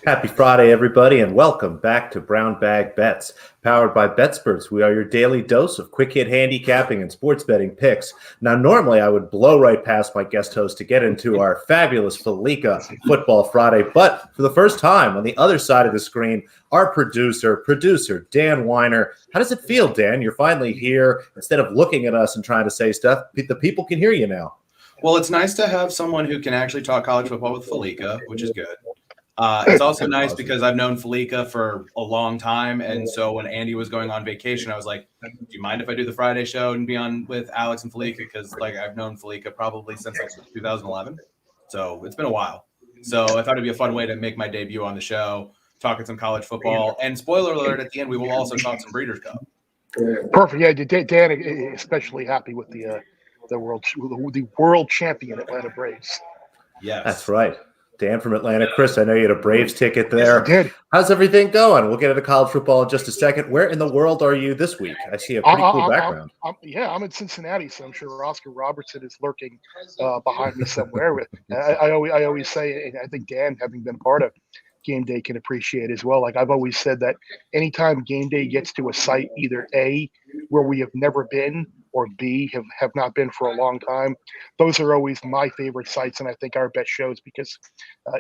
Happy Friday, everybody, and welcome back to Brown Bag Bets, powered by BETSPERTS. We are your daily dose of quick hit handicapping and sports betting picks. Now, normally I would blow right past my guest host to get into our fabulous Fallica Football Friday, but for the first time on the other side of the screen, our producer Dan Weiner. How does it feel, Dan? You're finally here. Instead of looking at us and trying to say stuff, the people can hear you now. Well, it's nice to have someone who can actually talk college football with Fallica, which is good. It's also nice because I've known Fallica for a long time. And so when Andy was going on vacation, I was like, do you mind if I do the Friday show and be on with Alex and Fallica? Because I've known Fallica probably since 2011. So it's been a while. So I thought it'd be a fun way to make my debut on the show, talking some college football. And spoiler alert, at the end, we will also talk some Breeders' Cup. Perfect. Yeah, Dan especially happy with the world champion Atlanta Braves. Yes. That's right. Dan from Atlanta. Chris, I know you had a Braves ticket there. Yes, I did. How's everything going? We'll get into college football in just a second. Where in the world are you this week? I see a pretty cool background. I'm in Cincinnati, so I'm sure Oscar Robertson is lurking behind me somewhere. I always say, and I think Dan, having been part of Game Day, can appreciate as well. Like I've always said that anytime Game Day gets to a site, either A, where we have never been, or B, have not been for a long time, those are always my favorite sites, and I think our best shows because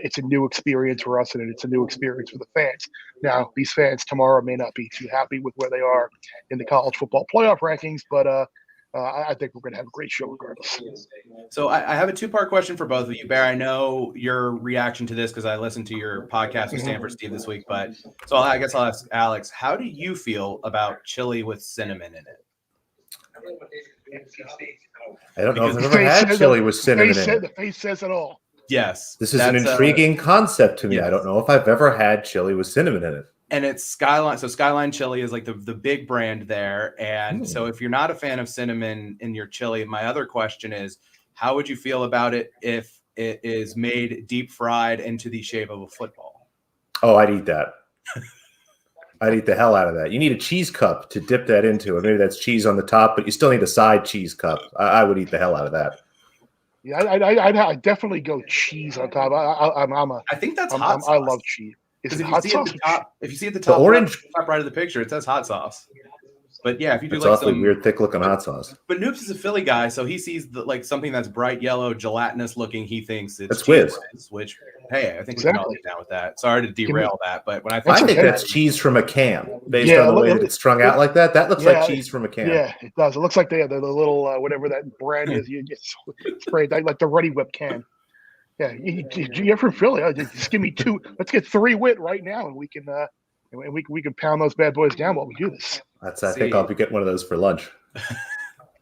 it's a new experience for us and it's a new experience for the fans. Now, these fans tomorrow may not be too happy with where they are in the college football playoff rankings, but I think we're going to have a great show regardless. So I have a two-part question for both of you. Bear, I know your reaction to this because I listened to your podcast with Stanford Steve this week, but so I guess I'll ask Alex, how do you feel about chili with cinnamon in it? I don't know if I've ever had chili with cinnamon in it. The face says it all. Yes. This is an intriguing concept to me. Yes. I don't know if I've ever had chili with cinnamon in it. And it's Skyline. So Skyline Chili is like the big brand there. And so if you're not a fan of cinnamon in your chili, my other question is, how would you feel about it if it is made deep fried into the shape of a football? Oh, I'd eat that. I'd eat the hell out of that. You need a cheese cup to dip that into. Or maybe that's cheese on the top, but you still need a side cheese cup. I would eat the hell out of that. Yeah, I'd definitely go cheese on top. I think that's hot sauce. I love cheese. Is it hot sauce? If you see at the top, the orange top right of the picture, it says hot sauce. But yeah, if you do it's like awfully some weird, thick-looking hot sauce. But Noops is a Philly guy, so he sees something that's bright yellow, gelatinous looking. He thinks it's Whiz. Which, hey, I think we can all get down with that. Sorry to derail that, but when I think that's cheese from a can, based on the way that it's strung out like that. That looks like cheese from a can. Yeah, it does. It looks like the little whatever that brand is. You get sprayed like the Ready Whip can. Yeah, you're from Philly. Just give me two. Let's get 3 wit right now, and we can pound those bad boys down while we do this. I think I'll be getting one of those for lunch.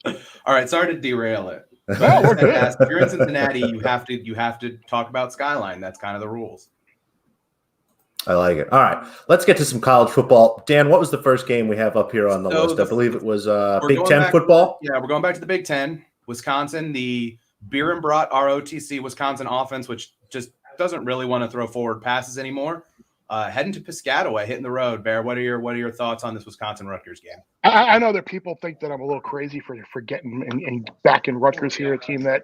All right, sorry to derail it. No, we're good. If you're in Cincinnati, you have to talk about Skyline. That's kind of the rules. I like it. All right, let's get to some college football. Dan, what was the first game we have up here on the list? I believe it was Big Ten football. Yeah, we're going back to the Big Ten. Wisconsin, the beer and brat ROTC Wisconsin offense, which just doesn't really want to throw forward passes anymore. Heading to Piscataway, hitting the road. Bear, what are your thoughts on this Wisconsin Rutgers game? I know that people think that I'm a little crazy for getting and back in Rutgers here, a team that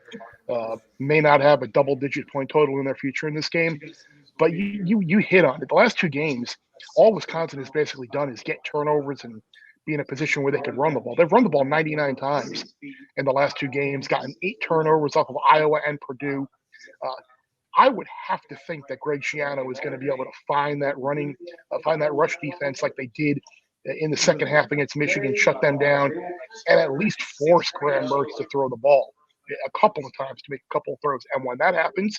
may not have a double-digit point total in their future in this game. But you hit on it. The last 2 games, all Wisconsin has basically done is get turnovers and be in a position where they can run the ball. They've run the ball 99 times in the last 2 games, gotten 8 turnovers off of Iowa and Purdue. I would have to think that Greg Schiano is going to be able to find that rush defense like they did in the second half against Michigan, shut them down, and at least force Graham Mertz to throw the ball a couple of times to make a couple of throws. And when that happens,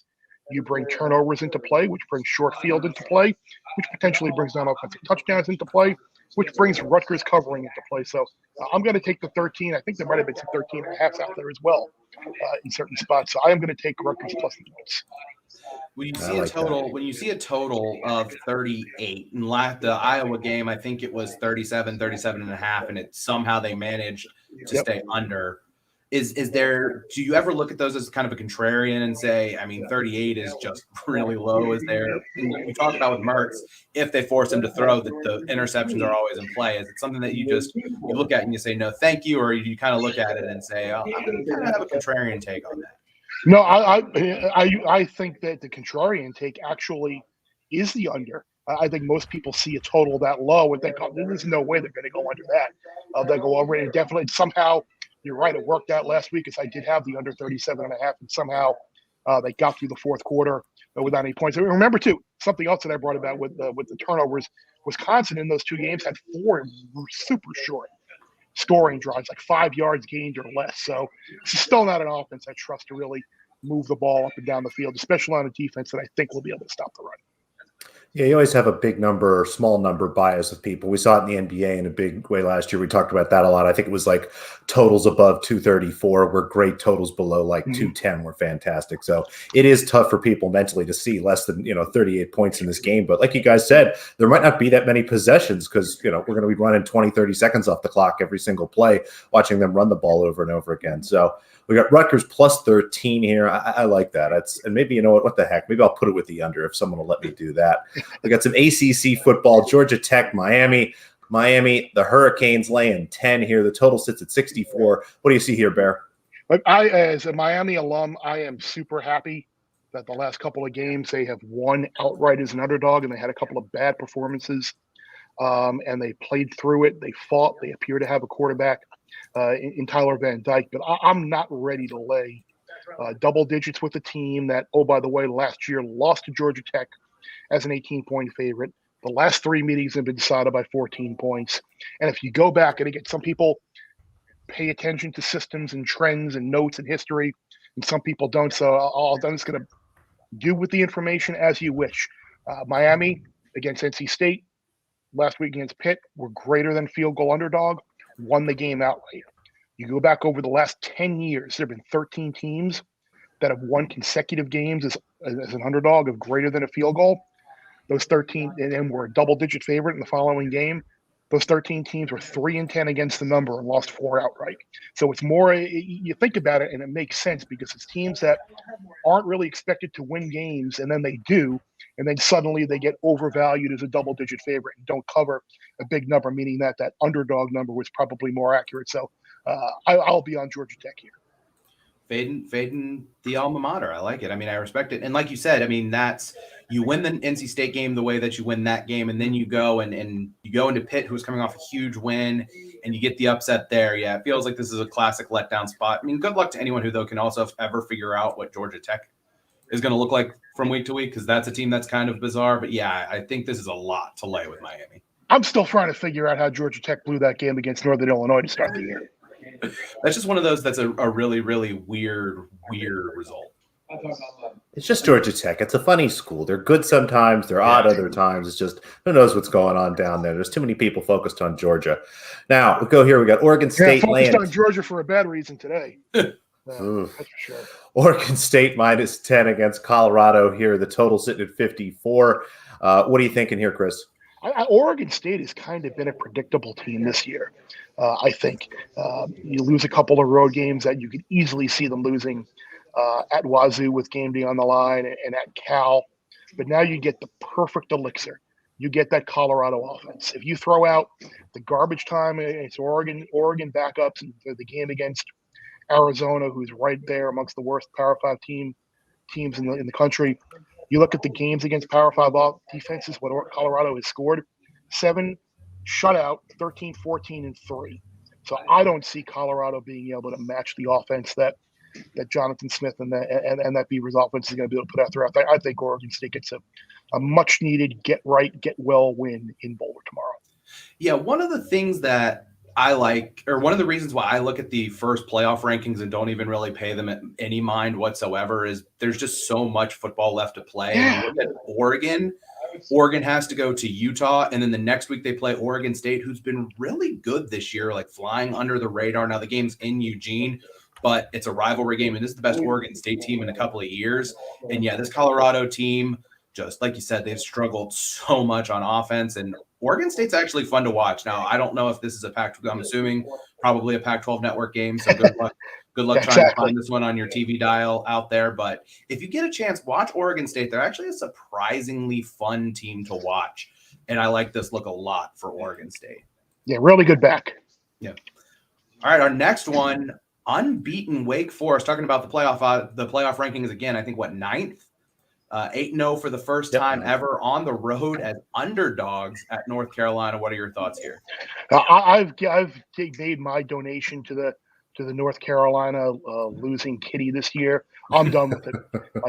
you bring turnovers into play, which brings short field into play, which potentially brings non-offensive touchdowns into play, which brings Rutgers covering into play. So I'm going to take the 13. I think there might have been some 13.5 out there as well in certain spots. So I am going to take Rutgers plus the points. When you see a total of 38, and the Iowa game, I think it was 37.5, and somehow they managed to stay under. Do you ever look at those as kind of a contrarian and say, 38 is just really low? Is there, we talked about with Mertz, if they force him to throw, the interceptions are always in play. Is it something that you look at and you say, no, thank you? Or you kind of look at it and say, I'm going to have a contrarian take on that? No, I think that the contrarian take actually is the under. I think most people see a total that low and think, oh, there's no way they're going to go under that. They'll go over it. And definitely, somehow, you're right, it worked out last week because I did have the under 37.5, and somehow they got through the fourth quarter without any points. And remember, too, something else that I brought about with the turnovers, Wisconsin in those two games had 4 super short scoring drives, like 5 yards gained or less. So it's still not an offense I trust to really move the ball up and down the field, especially on a defense that I think will be able to stop the run. Yeah, you always have a big number or small number bias with people. We saw it in the NBA in a big way last year. We talked about that a lot. I think it was like totals above 234 were great. Totals below like 210 were fantastic. So it is tough for people mentally to see less than, 38 points in this game. But like you guys said, there might not be that many possessions because, we're going to be running 20, 30 seconds off the clock every single play, watching them run the ball over and over again. So we got Rutgers plus 13 here. I like that. And maybe, what the heck? Maybe I'll put it with the under if someone will let me do that. We got some ACC football, Georgia Tech, Miami, the Hurricanes laying 10 here. The total sits at 64. What do you see here, Bear? As a Miami alum, I am super happy that the last couple of games they have won outright as an underdog, and they had a couple of bad performances, and they played through it. They fought. They appear to have a quarterback in Tyler Van Dyke, but I'm not ready to lay double digits with a team that, oh, by the way, last year lost to Georgia Tech as an 18-point favorite. The last 3 meetings have been decided by 14 points. And if you go back, and again, some people pay attention to systems and trends and notes and history, and some people don't. So I'm just going to do with the information as you wish. Miami against NC State last week against Pitt were greater than field goal underdog, won the game outright. You go back over the last 10 years, there have been 13 teams that have won consecutive games as an underdog of greater than a field goal. Those 13 and then were a double-digit favorite in the following game. Those 13 teams were 3-10 against the number and lost 4 outright. So it's more, you think about it, and it makes sense because it's teams that aren't really expected to win games, and then they do, and then suddenly they get overvalued as a double-digit favorite and don't cover a big number, meaning that underdog number was probably more accurate. So I'll be on Georgia Tech here. Fading the alma mater. I like it. I mean, I respect it. And like you said, I mean, that's you win the NC State game the way that you win that game, and then you go and you go into Pitt, who's coming off a huge win, and you get the upset there. Yeah, it feels like this is a classic letdown spot. I mean, good luck to anyone who, though, can also ever figure out what Georgia Tech is going to look like from week to week, because that's a team that's kind of bizarre. But, yeah, I think this is a lot to lay with Miami. I'm still trying to figure out how Georgia Tech blew that game against Northern Illinois to start the year. That's just one of those that's a really, really weird result. It's just Georgia Tech. It's a funny school. They're good sometimes. They're odd other times. It's just who knows what's going on down there. There's too many people focused on Georgia. Now, we'll go here. We got Oregon State. Focused on Georgia for a bad reason today. That's for sure. Oregon State minus 10 against Colorado here. The total sitting at 54. What are you thinking here, Chris? Oregon State has kind of been a predictable team this year, I think. You lose a couple of road games that you could easily see them losing at Wazoo with game day on the line and at Cal. But now you get the perfect elixir. You get that Colorado offense. If you throw out the garbage time, it's Oregon backups, and the game against Arizona, who's right there amongst the worst Power 5 teams in the country. You look at the games against Power 5 defenses, what Colorado has scored, 7 shutout, 13, 14, and 3. So I don't see Colorado being able to match the offense that Jonathan Smith and that Beavers offense is going to be able to put out throughout. I think Oregon State gets a much needed get right, get well win in Boulder tomorrow. Yeah, one of the things that I like, or one of the reasons why I look at the first playoff rankings and don't even really pay them any mind whatsoever is there's just so much football left to play. Yeah. And look at Oregon has to go to Utah, and then the next week they play Oregon State, who's been really good this year, like flying under the radar. Now the game's in Eugene, but it's a rivalry game, and this is the best Oregon State team in a couple of years. And yeah, this Colorado team, just like you said, they've struggled so much on offense, and Oregon State's actually fun to watch. Now, I don't know if this is I'm assuming probably a Pac-12 network game, so good luck trying to find this one on your TV dial out there. But if you get a chance, watch Oregon State. They're actually a surprisingly fun team to watch, and I like this look a lot for Oregon State. Yeah, really good back. Yeah. All right, our next one, unbeaten Wake Forest, talking about the playoff rankings again, I think, 9th? 8-0 for the first time ever on the road as underdogs at North Carolina. What are your thoughts here? I've made my donation to the North Carolina losing kitty this year. I'm done with it.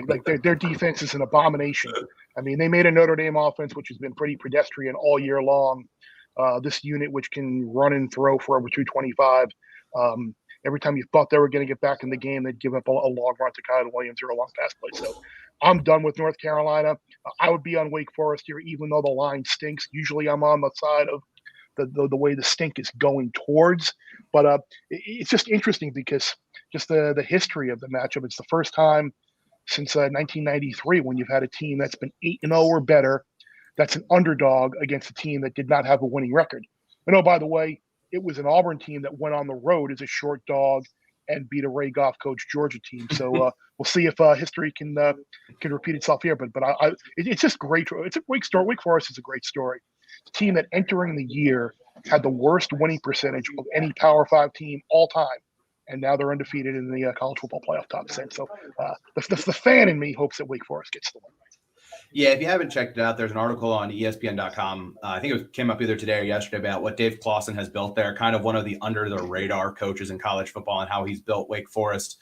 Like their defense is an abomination. I mean, they made a Notre Dame offense which has been pretty pedestrian all year long. This unit, which can run and throw for over 225. Every time you thought they were going to get back in the game, they'd give up a long run to Kyle Williams or a long pass play. So I'm done with North Carolina. I would be on Wake Forest here, even though the line stinks. Usually I'm on the side of the way the stink is going towards. But it's just interesting because just the history of the matchup. It's the first time since 1993 when you've had a team that's been 8-0 or better that's an underdog against a team that did not have a winning record. And oh, by the way, it was an Auburn team that went on the road as a short dog and beat a Ray Goff coach Georgia team. So we'll see if history can repeat itself here. But it's just great. It's a great story. Wake Forest is a great story. It's a team that entering the year had the worst winning percentage of any Power 5 team all time. And now they're undefeated in the college football playoff top 10. So the fan in me hopes that Wake Forest gets the win. Yeah, if you haven't checked it out, there's an article on ESPN.com. I think it came up either today or yesterday about what Dave Clawson has built there, kind of one of the under-the-radar coaches in college football and how he's built Wake Forest,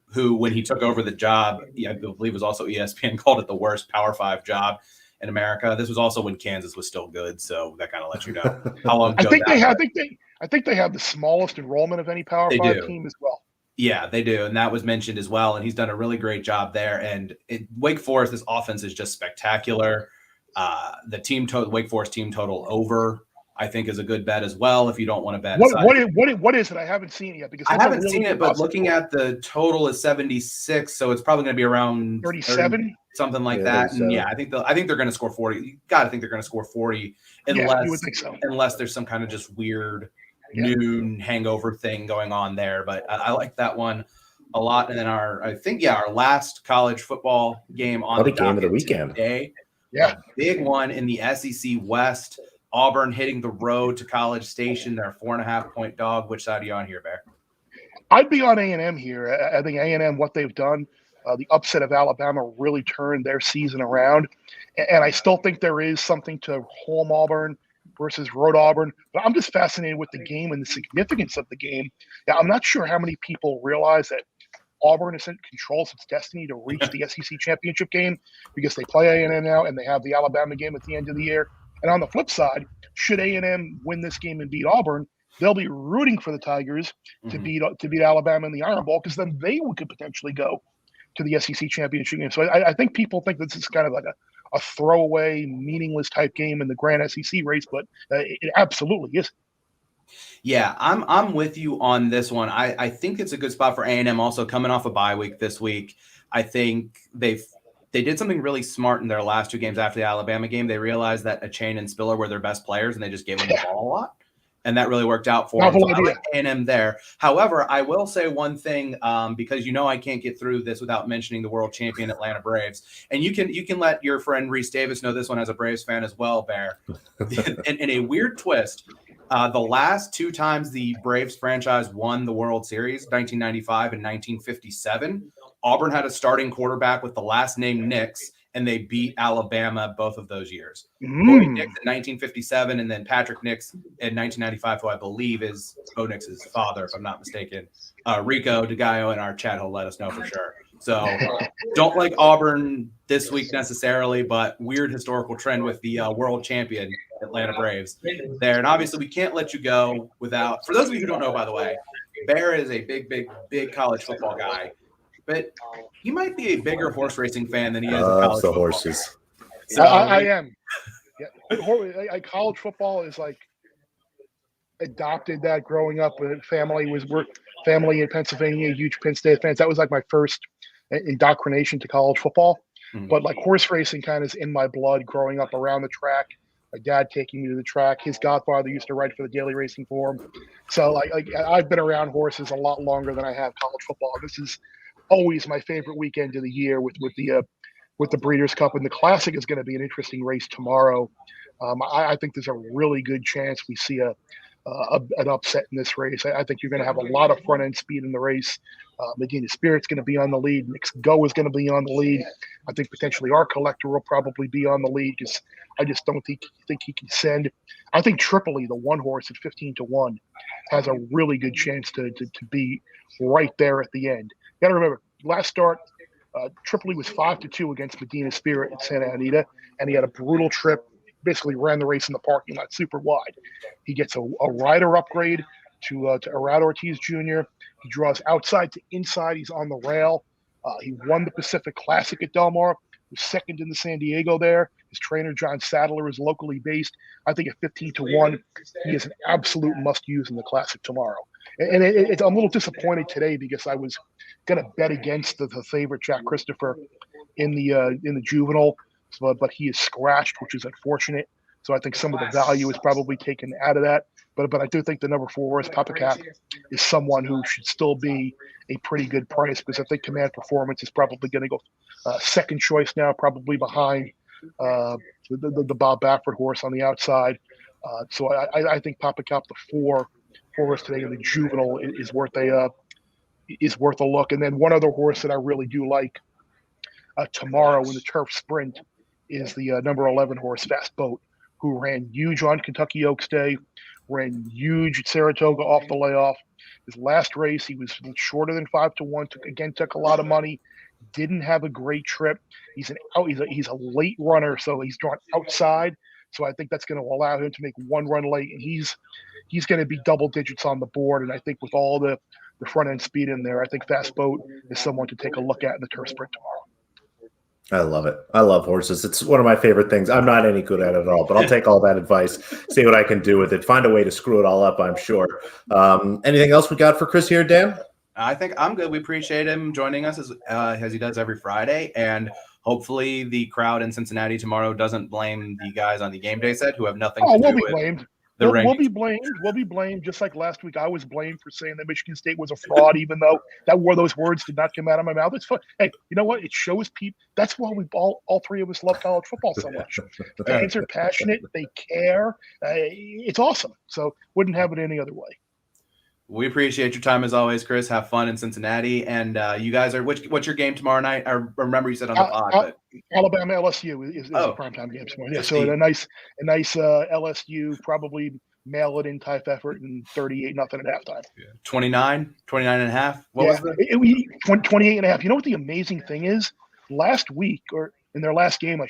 who, when he took over the job, I believe was also ESPN called it the worst Power 5 job in America. This was also when Kansas was still good, so that kind of lets you know how long ago I think they have the smallest enrollment of any Power 5 team as well. Yeah, they do. And that was mentioned as well. And he's done a really great job there. And Wake Forest, this offense is just spectacular. The Wake Forest team total over, I think, is a good bet as well if you don't want to bet. What is it? I haven't seen it yet. Because I haven't seen it, but looking at the total is 76. So it's probably going to be around 37, something like that. And yeah, I think they're going to score 40. You got to think they're going to score 40 you would think so. Unless there's some kind of just weird noon hangover thing going on there, but I like that one a lot. And then our last college football game on the game of the weekend today. A big one in the SEC West. Auburn hitting the road to College Station. They're a 4.5-point dog. Which side are you on here, Bear? I'd be on A&M here. I think A&M, what they've done, the upset of Alabama really turned their season around, and I still think there is something to home Auburn versus road Auburn. But I'm just fascinated with the game and the significance of the game. Now, I'm not sure how many people realize that Auburn controls its destiny to reach the SEC championship game because they play A&M now and they have the Alabama game at the end of the year. And on the flip side, should A&M win this game and beat Auburn, they'll be rooting for the Tigers to beat Alabama in the Iron Bowl because then they could potentially go to the SEC championship game. So I think people think this is kind of like a throwaway, meaningless type game in the grand SEC race, but it absolutely is. Yeah, I'm with you on this one. I think it's a good spot for A&M also coming off a bye week this week. I think they did something really smart in their last two games after the Alabama game. They realized that Achane and Spiller were their best players, and they just gave them the ball a lot. And that really worked out for them. So I like A&M there. However, I will say one thing because I can't get through this without mentioning the world champion Atlanta Braves. And you can let your friend Reese Davis know this one as a Braves fan as well, Bear. in a weird twist, the last two times the Braves franchise won the World Series, 1995 and 1957, Auburn had a starting quarterback with the last name Nix, and they beat Alabama both of those years. Bo Nix in 1957, and then Patrick Nix in 1995, who I believe is Bo Nix's father, if I'm not mistaken. Rico DeGaio in our chat, he'll let us know for sure. So don't like Auburn this week necessarily, but weird historical trend with the world champion Atlanta Braves there. And obviously we can't let you go without, for those of you who don't know, by the way, Bear is a big college football guy. But he might be a bigger horse racing fan than he is college football. Horses. So, I am. Yeah. College football is like adopted that growing up. Family in Pennsylvania, huge Penn State fans. That was like my first indoctrination to college football. Mm-hmm. But like horse racing kind of is in my blood growing up around the track. My dad taking me to the track. His godfather used to write for the Daily Racing Forum. So like I've been around horses a lot longer than I have college football. This is always my favorite weekend of the year with the Breeders' Cup, and the Classic is going to be an interesting race tomorrow. I think there's a really good chance we see a an upset in this race. I think you're going to have a lot of front end speed in the race. Medina Spirit's going to be on the lead. Nick's Go is going to be on the lead. I think potentially our collector will probably be on the lead because I just don't think he can send. I think Tripoli, the one horse at 15-1, has a really good chance to be right there at the end. You got to remember, last start, Tripoli was 5-2 against Medina Spirit in Santa Anita, and he had a brutal trip. Basically ran the race in the parking lot super wide. He gets a rider upgrade to Arad Ortiz Jr. He draws outside to inside. He's on the rail. He won the Pacific Classic at Del Mar. Was second in the San Diego there. His trainer, John Sadler, is locally based. I think at 15-1, he is an absolute must-use in the Classic tomorrow. And I'm a little disappointed today because I was going to bet against the favorite, Jack Christopher, in the juvenile. But he is scratched, which is unfortunate. So I think some of the value is probably taken out of that. But I do think the number 4 horse, Papa Cap, is someone who should still be a pretty good price because I think Command Performance is probably going to go second choice now, probably behind the Bob Baffert horse on the outside. So I think Papa Cap, the 4 horse today in the juvenile, is worth a look. And then one other horse that I really do like tomorrow in the turf sprint is the number 11 horse, Fast Boat, who ran huge on Kentucky Oaks Day, ran huge at Saratoga off the layoff. His last race, he was shorter than 5-1. Took a lot of money. Didn't have a great trip. He's a late runner, so he's drawn outside. So I think that's going to allow him to make one run late, and he's going to be double digits on the board. And I think with all the front end speed in there, I think Fast Boat is someone to take a look at in the turf sprint tomorrow. I love it. I love horses. It's one of my favorite things. I'm not any good at it at all, but I'll take all that advice, see what I can do with it, find a way to screw it all up, I'm sure. Anything else we got for Chris here, Dan? I think I'm good. We appreciate him joining us as he does every Friday. And hopefully the crowd in Cincinnati tomorrow doesn't blame the guys on the game day set who have nothing to do with blamed. We'll be blamed. We'll be blamed. Just like last week, I was blamed for saying that Michigan State was a fraud, even though those words did not come out of my mouth. It's fun. Hey, you know what? It shows people. That's why we all 3 of us love college football so much. The fans are passionate. They care. It's awesome. So wouldn't have it any other way. We appreciate your time as always, Chris. Have fun in Cincinnati. And you guys are what's your game tomorrow night? I remember you said on the pod. But Alabama LSU is a primetime game tomorrow. Yeah, so a nice LSU, probably mail it in type effort and 38-0 at halftime. 29 and a half. What was it? 28 and a half. You know what the amazing thing is? Last week, or in their last game,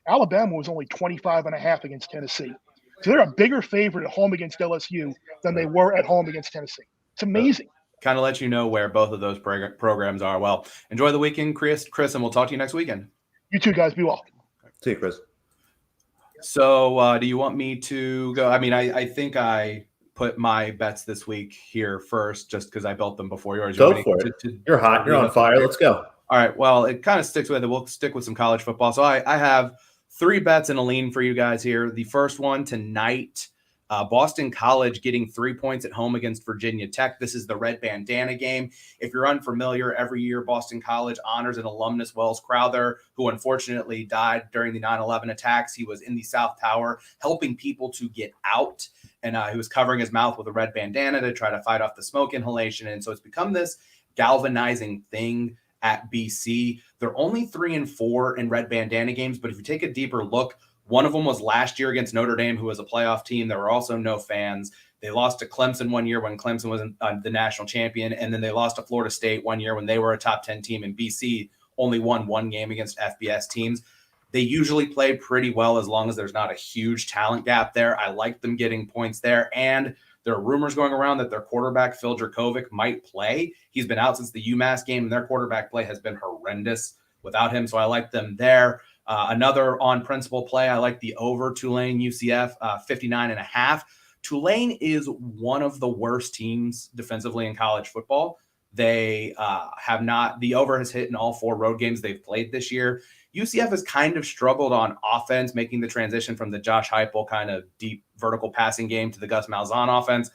Alabama was only 25 and a half against Tennessee. So they're a bigger favorite at home against LSU than they were at home against Tennessee. It's amazing. Kind of let you know where both of those programs are. Well, enjoy the weekend, Chris, and we'll talk to you next weekend. You too, guys. Be well. See you, Chris. So do you want me to go? I mean, I think I put my bets this week here first just because I built them before yours. Go for it. You're hot. You're on fire. Let's go. All right. Well, it kind of sticks with it. We'll stick with some college football. So I have 3 bets and a lean for you guys here. The first one tonight, Boston College getting 3 points at home against Virginia Tech. This is the red bandana game. If you're unfamiliar, every year Boston College honors an alumnus, Wells Crowther, who unfortunately died during the 9/11 attacks. He was in the South Tower helping people to get out, and he was covering his mouth with a red bandana to try to fight off the smoke inhalation. And so it's become this galvanizing thing at BC. They're only 3-4 in red bandana games, but if you take a deeper look, one of them was last year against Notre Dame, who was a playoff team. There were also no fans. They lost to Clemson one year when Clemson was the national champion, and then they lost to Florida State one year when they were a top 10 team, and BC only won 1 game against FBS teams. They usually play pretty well as long as there's not a huge talent gap there. I like them getting points there, and there are rumors going around that their quarterback, Phil Dracovic, might play. He's been out since the UMass game, and their quarterback play has been horrendous without him, so I like them there. Another on-principle play, I like the over Tulane UCF, 59.5. Tulane is one of the worst teams defensively in college football. They have not – the over has hit in all 4 road games they've played this year. UCF has kind of struggled on offense, making the transition from the Josh Heupel kind of deep vertical passing game to the Gus Malzahn offense.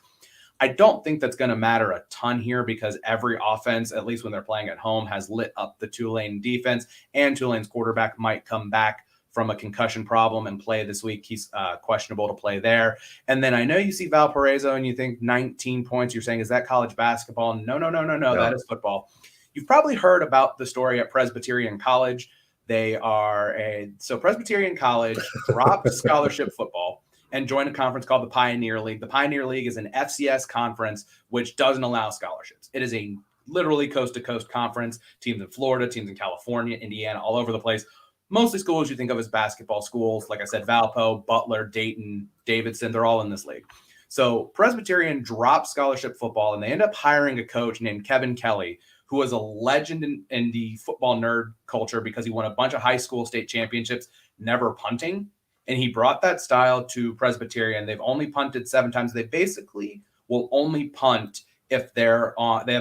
I don't think that's going to matter a ton here because every offense, at least when they're playing at home, has lit up the Tulane defense, and Tulane's quarterback might come back from a concussion problem and play this week. He's questionable to play there. And then I know you see Valparaiso and you think 19 points. You're saying, is that college basketball? No. That is football. You've probably heard about the story at Presbyterian College. So Presbyterian College dropped scholarship football and joined a conference called the Pioneer League. The Pioneer League is an FCS conference, which doesn't allow scholarships. It is a literally coast-to-coast conference. Teams in Florida, teams in California, Indiana, all over the place. Mostly schools you think of as basketball schools. Like I said, Valpo, Butler, Dayton, Davidson, they're all in this league. So Presbyterian dropped scholarship football, and they end up hiring a coach named Kevin Kelly, who was a legend in the football nerd culture because he won a bunch of high school state championships, never punting. And he brought that style to Presbyterian. They've only punted 7 times. They basically will only punt if they have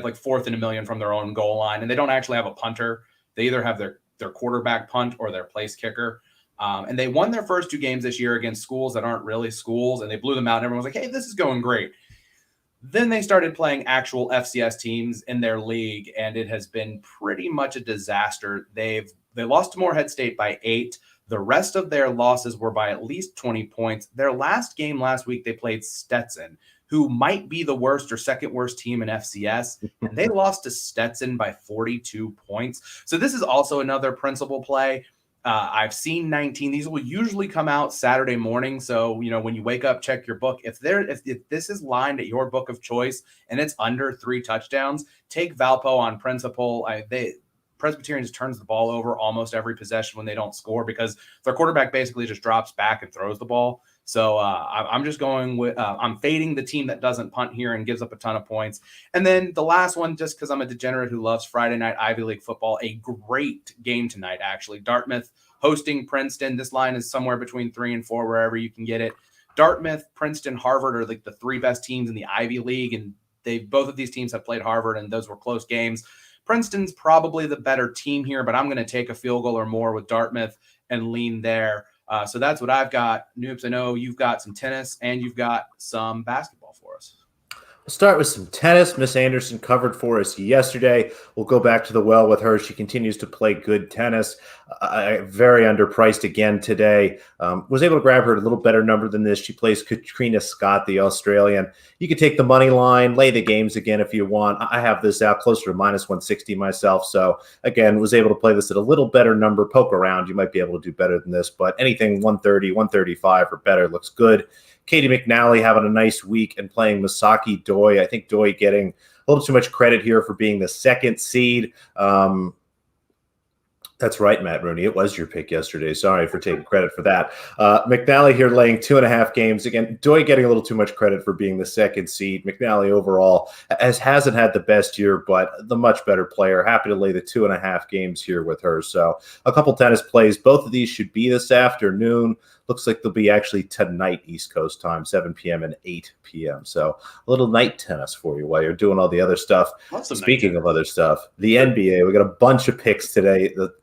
like 4th and 1,000,000 from their own goal line, and they don't actually have a punter. They either have their quarterback punt or their place kicker. And they won their first 2 games this year against schools that aren't really schools, and they blew them out. And everyone was like, hey, this is going great. Then they started playing actual FCS teams in their league, and it has been pretty much a disaster. They lost to Morehead State by 8. The rest of their losses were by at least 20 points. Their last game last week, they played Stetson, who might be the worst or second worst team in FCS, and they lost to Stetson by 42 points. So this is also another principal play. I've seen 19. These will usually come out Saturday morning. So, when you wake up, check your book. If this is lined at your book of choice and it's under 3 touchdowns, take Valpo on principle. Presbyterian just turns the ball over almost every possession when they don't score because their quarterback basically just drops back and throws the ball. So I'm just going with I'm fading the team that doesn't punt here and gives up a ton of points. And then the last one, just because I'm a degenerate who loves Friday night Ivy League football, a great game tonight, actually. Dartmouth hosting Princeton. This line is somewhere between 3 and 4, wherever you can get it. Dartmouth, Princeton, Harvard are like the 3 best teams in the Ivy League, and both of these teams have played Harvard, and those were close games. Princeton's probably the better team here, but I'm going to take a field goal or more with Dartmouth and lean there. So that's what I've got. Noops, I know you've got some tennis and you've got some basketball for us. We'll start with some tennis. Miss Anderson covered for us yesterday. We'll go back to the well with her. She continues to play good tennis. Very underpriced again today. Was able to grab her at a little better number than this. She plays Katrina Scott, the Australian. You could take the money line, lay the games again if you want. I have this out closer to minus 160 myself. So, again, was able to play this at a little better number. Poke around. You might be able to do better than this. But anything 130, 135 or better looks good. Katie McNally having a nice week and playing Misaki Doi. I think Doi getting a little too much credit here for being the 2nd seed. That's right, Matt Rooney. It was your pick yesterday. Sorry for taking credit for that. McNally here laying 2.5 games. Again, Doi getting a little too much credit for being the 2nd seed. McNally overall hasn't had the best year, but the much better player. Happy to lay the 2.5 games here with her. So a couple tennis plays. Both of these should be this afternoon. Looks like they'll be actually tonight, East Coast time, 7 p.m. and 8 p.m. So a little night tennis for you while you're doing all the other stuff. Speaking of other stuff, the NBA, we got a bunch of picks today. The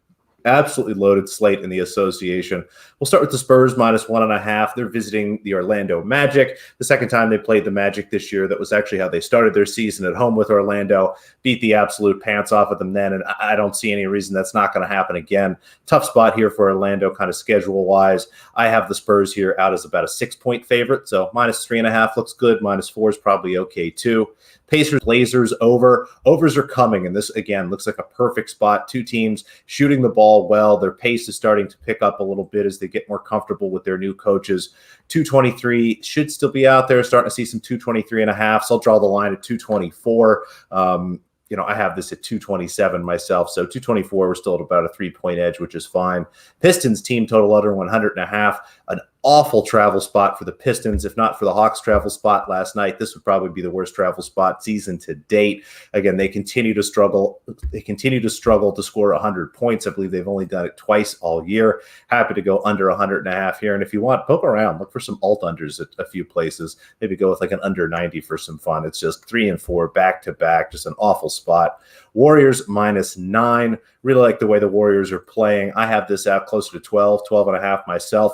absolutely loaded slate in the association. We'll start with the Spurs minus 1.5. They're visiting the Orlando Magic. The second time they played the Magic this year. That was actually how they started their season at home with Orlando. Beat the absolute pants off of them then, and I don't see any reason that's not going to happen again. Tough spot here for Orlando, kind of schedule-wise. I have the Spurs here out as about a 6-point favorite, so minus 3.5 looks good. Minus 4 is probably okay too. Pacers, Blazers over. Overs are coming, and this, again, looks like a perfect spot. 2 teams shooting the ball well. Their pace is starting to pick up a little bit as they get more comfortable with their new coaches. 223 should still be out there. Starting to see some 223.5. So I'll draw the line at 224. I have this at 227 myself. So 224, we're still at about a 3-point edge, which is fine. Pistons team total under 100.5. An awful travel spot for the Pistons. If not for the Hawks travel spot last night, this would probably be the worst travel spot season to date. Again, they continue to struggle. They continue to struggle to score 100 points. I believe they've only done it twice all year. Happy to go under 100.5 here. And if you want, poke around, look for some alt unders at a few places. Maybe go with like an under 90 for some fun. It's just 3 and 4 back to back. Just an awful spot. Warriors minus 9. Really like the way the Warriors are playing. I have this out closer to 12.5 myself.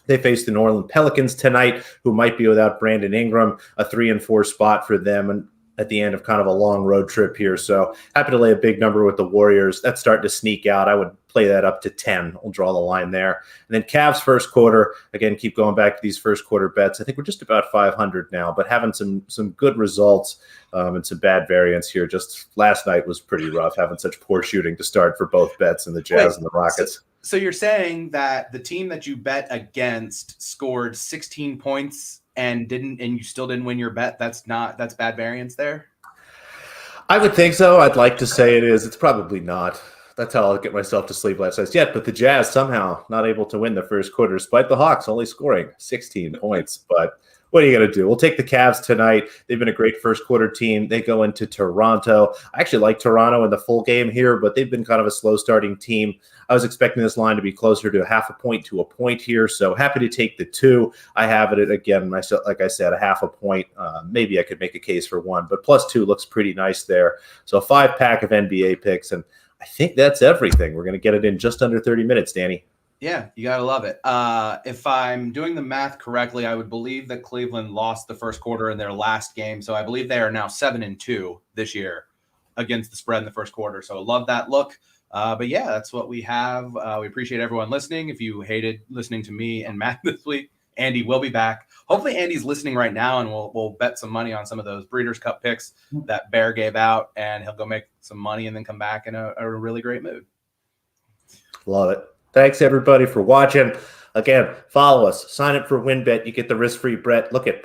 They face the New Orleans Pelicans tonight, who might be without Brandon Ingram, a 3 and 4 spot for them. And at the end of kind of a long road trip here. So happy to lay a big number with the Warriors. That's starting to sneak out. I would play that up to 10. We'll draw the line there. And then Cavs first quarter, again, keep going back to these first quarter bets. I think we're just about 500 now, but having some good results and some bad variance here. Just last night was pretty rough, having such poor shooting to start for both bets and the Jazz and the Rockets. So you're saying that the team that you bet against scored 16 points and you still didn't win your bet? That's bad variance there? I would think so. I'd like to say it is. It's probably not. That's how I'll get myself to sleep last night. But the Jazz somehow not able to win the first quarter, despite the Hawks only scoring 16 points. But what are you going to do? We'll take the Cavs tonight. They've been a great first quarter team. They go into Toronto. I actually like Toronto in the full game here, but they've been kind of a slow starting team. I was expecting this line to be closer to a half a point to a point here, so happy to take the 2. I have it again, myself, like I said, a half a point. Maybe I could make a case for 1, but +2 looks pretty nice there. So a 5-pack of NBA picks, and I think that's everything. We're going to get it in just under 30 minutes, Danny. Yeah, you got to love it. If I'm doing the math correctly, I would believe that Cleveland lost the first quarter in their last game. So I believe they are now 7-2 this year against the spread in the first quarter. So I love that look. But yeah, that's what we have. We appreciate everyone listening. If you hated listening to me and Matt this week, Andy will be back. Hopefully Andy's listening right now, and we'll bet some money on some of those Breeders' Cup picks that Bear gave out, and he'll go make some money and then come back in a really great mood. Love it. Thanks, everybody, for watching. Again, follow us. Sign up for WinBet. You get the risk-free bet. Look at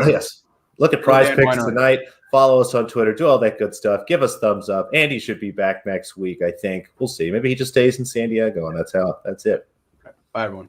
yes. Look at PrizePicks tonight. Follow us on Twitter. Do all that good stuff. Give us thumbs up. Andy should be back next week, I think. We'll see. Maybe he just stays in San Diego, and that's it. Bye, everyone.